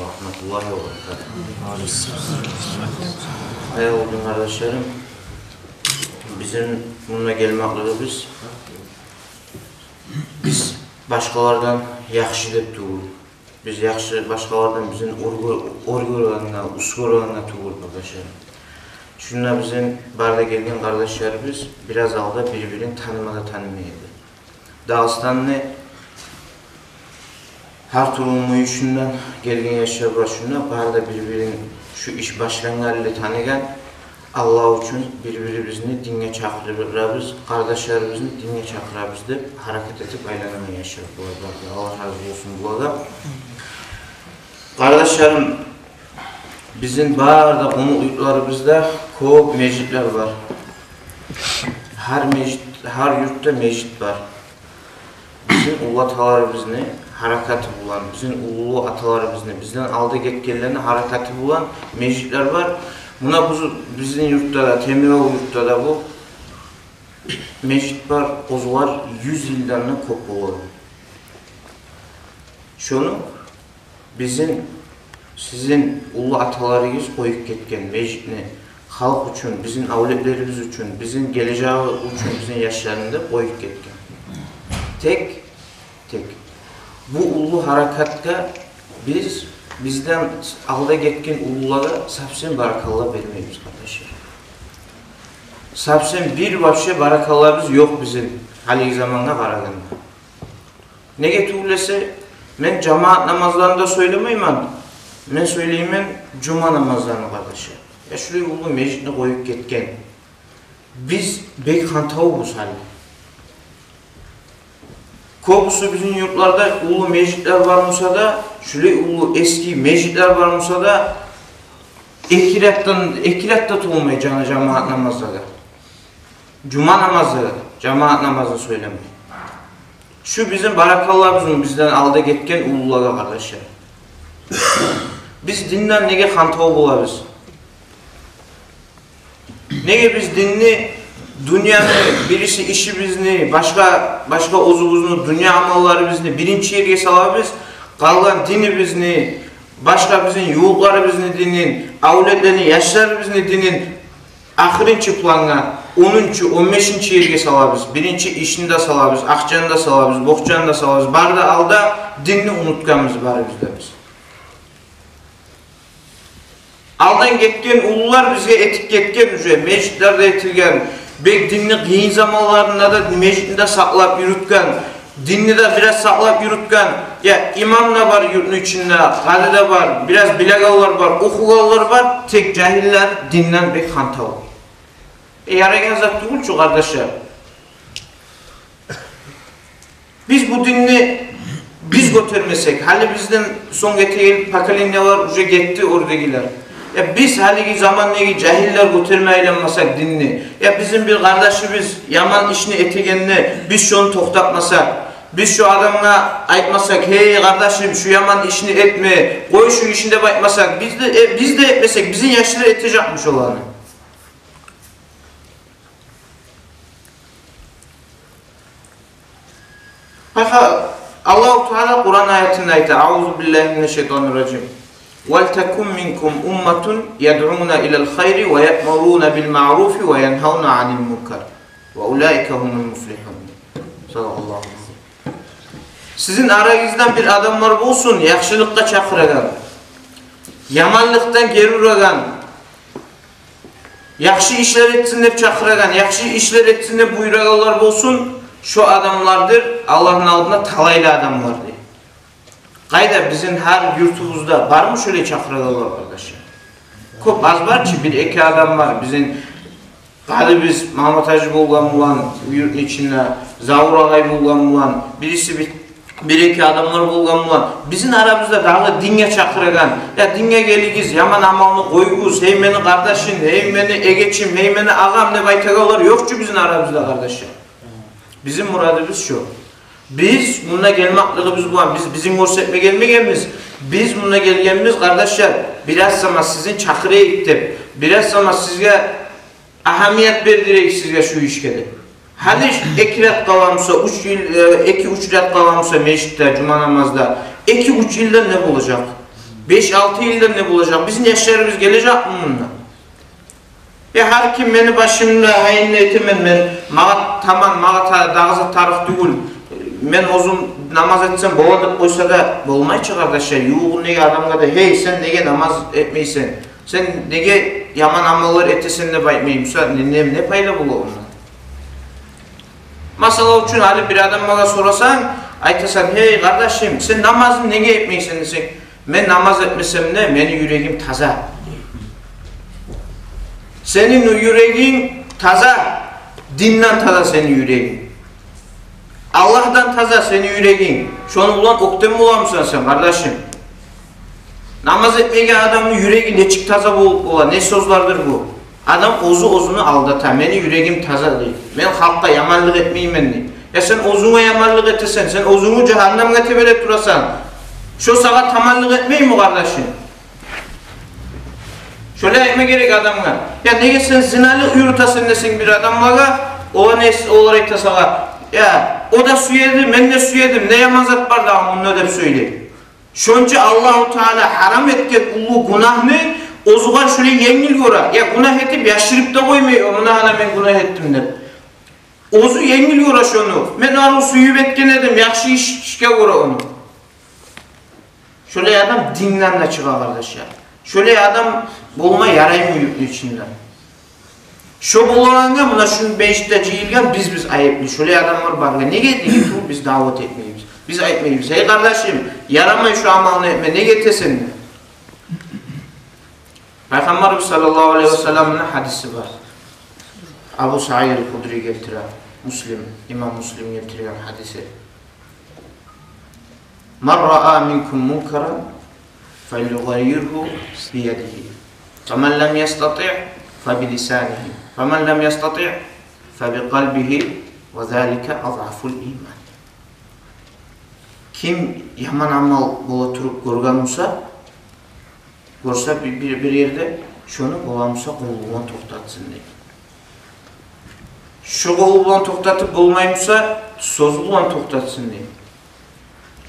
ve rahmetullahi ve berekatuhu. Hayal olun kardeşlerim, bizim bununla gelmekle biz başkalardan yaxşı dep tuğul. Biz yaxşı başkalardan bizim orgorlarına, usgorlarına tuğul kardeşlerim. Şunla bizim barda gelgen kardeşlerimiz biraz alda birbirini tanımaydı. Dağıstanlı her turulmuyu şundan gelgen yaşlar başında barda birbirini şu iş başlangarıyla tanıgan Allah için birbirimizni dinle çakırırız, kardeşlerimizni dinle çakırırız deyip hareket edip aylanmaya yaşar. Allah razı olsun bu adam. Kardeşlerim, bizim barda umutlarımızda ko'p mecitler var. Her yurtta mecit var. Bizim ulu atalarımızı harekatı bulan, bizim ulu atalarımızı bizden aldı ketkenlerini harekatı bulan mecitler var. Buna bizim yurtta da, Temirov yurtta da bu mecit var, ozular 100 yıldan ko'p olur. Şunu sizin ulu atalarınız koyup ketken mecitni halk için, bizim avletlerimiz için, bizim geleceği için, bizim yaşlarında koyup ketken. Tek. Bu ulu harakatta bizden alda ketken ululara sapsen barakallah vermeyiz kardeşler. Sapsen bir vapşe barakallahımız yok bizim hali zamanda karaganda. Ne getirülese ben cemaat namazlarında söylemeyim ama ben söyleyeyim cuma namazlarını kardeşler. Ya şuraya ulu mecitini koyup ketken. Biz bek hantavu bu hali. Kobusu bizim yurtlarda ulu mecitler varmışsa da, şöyle ulu eski mecitler varmışsa da ekiratta tutulmayı cemaat namazları. Cuma namazları, cemaat namazını söylemeyi. Şu bizim barakallahımızın bizden aldı ketken ululara kardeşler. Biz dinden nege hantav bulabız? Nege biz dinni dünyanın birisi işi bizni, başka ozubuzunu, dünya amalları bizni birinci yerge salabız, kalan dini bizni, başka bizim yuğukları bizni dinin, avletlerini, yaşları bizni dinin, ahirinci plana, 10. 15. yerge salabız, birinci işinde salabız, akçanda salabız, bokçanda salabız, barda alda dinni unutkanımız var bizde biz. Aldan ketken ulular bizge etik ketken, meclitlerde etilgen, bek dinni kıyın zamanlarında da meclisinde saklap yürütken, dinni de biraz saklap yürütken, ya imam da var yurtun içinde, kadı da var, biraz bilegallar var, okugallar var, tek cahiller dinden bek hantav. Yaragen zat değil şu kardeşler. Biz bu dinni götürmesek, hali bizden son getiril pakalin ne var, uca gitti oradakiler. Ya biz haligi zaman negi cahiller götürmeylenmasak dinni, ya bizim bir kardeşimiz yaman işini etegenini biz şunu toktatmasak, biz şu adamına aytmasak, hey kardeşim şu yaman işini etme, koy şu işinde bakmasak, biz de etmesek, bizim yaşlılar etecekmiş olanı. Baka Allah-u Teala Kur'an ayetinde ayet, Euzubillahimineşşeytanirracim. وَلْتَكُمْ مِنْكُمْ أُمَّةٌ يَدْعُونَ إِلَى الْخَيْرِ وَيَأْمُرُونَ بِالْمَعْرُوفِ وَيَنْهَوْنَ عَنِ الْمُنكَرِ وَأُولَٰئِكَ هُمُ الْمُفْلِحُونَ. Sallallahu aleyhi ve sellem. Sizin aranızdan bir adamlar olsun, yaxşılıkka çakıragan, yamanlıktan geri uragan, yaxşı işler etsin dep çakıragan, yaxşı işler etsin dep buyuraganlar olsun, şu adamlardır Allah'ın aldığında talaylı adamlar diye. Kayda bizim her yurtumuzda var mı şöyle çakıraganlar arkadaşlar? Çok az var ki bir iki adam var bizim. Hadi biz Mahmut Hacı bulgan bulan yurtun içinde, Zavur Ağay bulgan bulan, birisi bir iki adamlar bulgan bulan. Bizim aramızda daha dinge çakıragan, ya dinge geligiz, yaman amalını koyguz, hey meni kardeşin, hey meni egeçim, hey meni ağam ne baytagalar yok ki bizim aramızda kardeşler. Bizim muradımız şu. Biz bununla gelmeklığımız bu an. Bizim görsetme gelmeyemiz. Biz bununla gelgenimiz kardeşler. Biraz zaman sizin çakırıya gittim. Biraz zaman sizge ahamiyet verdirek sizge şu işkede. Hadi ekiret kalamsa, 2-3 ret kalamsa meşritte, cuma namazda, 2-3 yılda ne olacak? 5-6 yılda ne bulacak? Bizim yaşlarımız gelecek mi bundan? Her kim beni başımda hayırlı etemem, mağa dağızı tarif değil, men uzun namaz etsem boğadık koysa da bolmayçı kardeşler. Yuğun nege adamga da hey sen nege namaz etmeysen, sen nege yaman amallar etesin ne baytmayayım, ne payla bulu ondan? Masala üçün hali bir adam bana sorasan, aytasan hey kardeşim sen namazını nege etmeysen desen, men namaz etmesem ne, benim yüreğim taza. Senin yüreğin taza, dinden taza senin yüreğin. Allah'tan taza senin yüreğin. Şunu ulan oktem bulamısın sen kardeşim. Namaz etmeye adamın yüreği neçik taza ola, ne sözlerdir bu? Adam ozunu aldatan, benim yüreğim taza değil. Ben halkta yamanlık etmeyeyim ben değil. Ya sen ozuna yamanlık etesen, sen ozunu cehennemle tebelet durasan, şu sağa tamanlık etmeyeyim mi kardeşim? Şöyle etme gerek adamla. Ya neye sen zinalık yürütasın desin bir adamla, o neyse olarak da sağa. Ya o da su yedi, ben de su yedim. Ne yaman zat var da bunu ödep söyleyeyim. Şunca Allah-u Teala haram etken ulu günahını ozugar şöyle yengil göre. Ya günah etip yaşırıp da koymuyor. Ona ben günah ettim der. Ozu yengil göre şunu. Ben arı suyu etken edim. Yakşı işke göre onu. Şöyle adam dinlen de çıkar kardeş ya. Şöyle adam bulma yarayım yüklü içinden. Şu bulunanlar buna şunu beşte cihilgen biz ayıplı. Şöyle adamlar bakla. Ne getirdik? Biz davet etmeyiz. Biz ayıpmayız. Hey kardeşim yaramayın şu amalını etme. Ne getirsin? Peygamber sallallahu aleyhi ve sellem'in hadisi var. Abu Sa'id el-Hudri getiren İmam Müslim getiren hadisi. Men ra'a minkum munkaran فَلْيُغَيِّرْهُ بِيَدِهِ فَمَنْ لَمْ يَسْتَطِعْ فَبِلِسَانِهِ فَمَنْ لَمْ يَسْتَطِعْ فَبِقَلْبِهِ وَذَٰلِكَ أَضْعَفُ الْاِيمَانِ Kim yaman amal boğaturup görganmışsa, görse bir yerde şunu boğamışsa kolluğuna toktatsın diye. Şu kolluğuna toktatıp bulmaymışsa sözlüğüne toktatsın diye.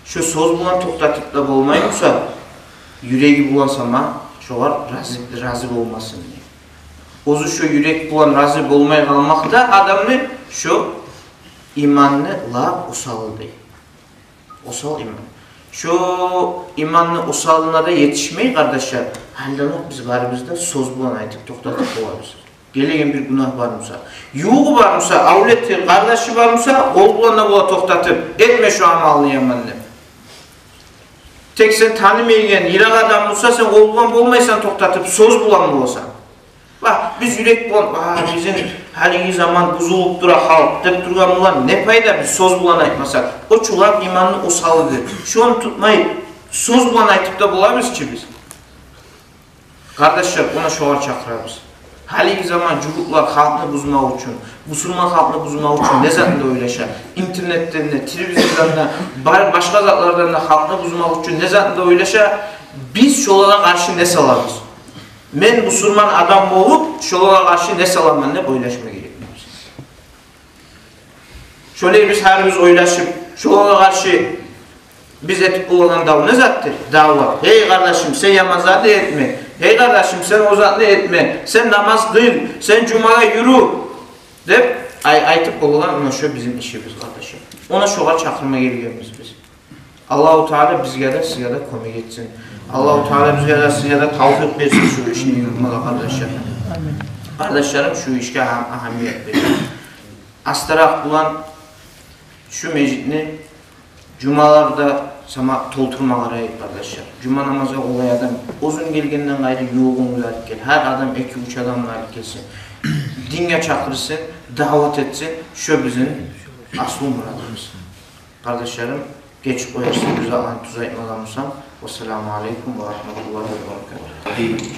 Şu sözlüğüne toktatıp da bulmaymışsa yüreği bulansama şu var razı olmasın diye. Ozu şu yürek bulan razı olmaya kalmak da adamın şu imanını la usalı değil. Usal iman. Şu imanlı usalına da yetişmeyi kardeşler. Halden biz varımızda söz bulan aytıp toktatıp boğarız. Gelegen bir günah varmışsa, yuğu varmışsa, avleti, kardeşi varmışsa, ol bulanına boğa toktatıp etme şu amalını yamanını. Tek sen tanımayan, yırak adam olsa sen ol bulan olmaysan toktatıp söz bulan mı olsan? Bak biz yürek bulan, bizim haligi zaman buzulup dura halk, dep durgan bulan ne payda biz söz bulan aytmasak? O çulak imanını o salıdır. Şu an tutmayıp söz bulan aytıp da bulamız ki biz. Kardeşler ona şoğar çakırarız. Haligi zaman cüruklar halkını buzmak için, Müslüman halkını buzmak için ne zatında oylaşar? İnternetten de, televizyondan da, başka zatlardan da halkını buzmak için ne zatında oylaşar? Biz şolara karşı ne salarız? Men Müslüman adam olup şolara karşı ne salamam ne oylaşma gerekmiyoruz. Şöyle biz her biz oylaşıp şolara karşı biz etip bulunan dav ne zattır? Dava. Hey kardeşim sen yamazatı etme. Hey kardeşim sen ozatlı etme. Sen namaz kıl. Sen cumaya yürü. Deyip aytıp bulunan ona şu bizim işimiz kardeşim. Ona şoğa çakırma geliyoruz biz. Allah-u Teala bizge de size de komik etsin. Allah-u Teala bizge de size de tavfik versin şu işini yürümeye kardeşler. Kardeşlerim şu işe ahamiyet verir. Astarak bulan şu mecidini cumalarda sama tolturmalara kardeşler. Cuma namazı olay adam uzun gelgenden gayrı yoğun gelip gel. Her adam 2-3 adam gelip gelsin. Dinge çakırsın, davet etsin. Şu bizim asıl muradımız. Kardeşlerim geç koyarsın güzel an tuza etmeden olsam. Vesselamu aleyküm ve rahmetullahi ve berekatuhu.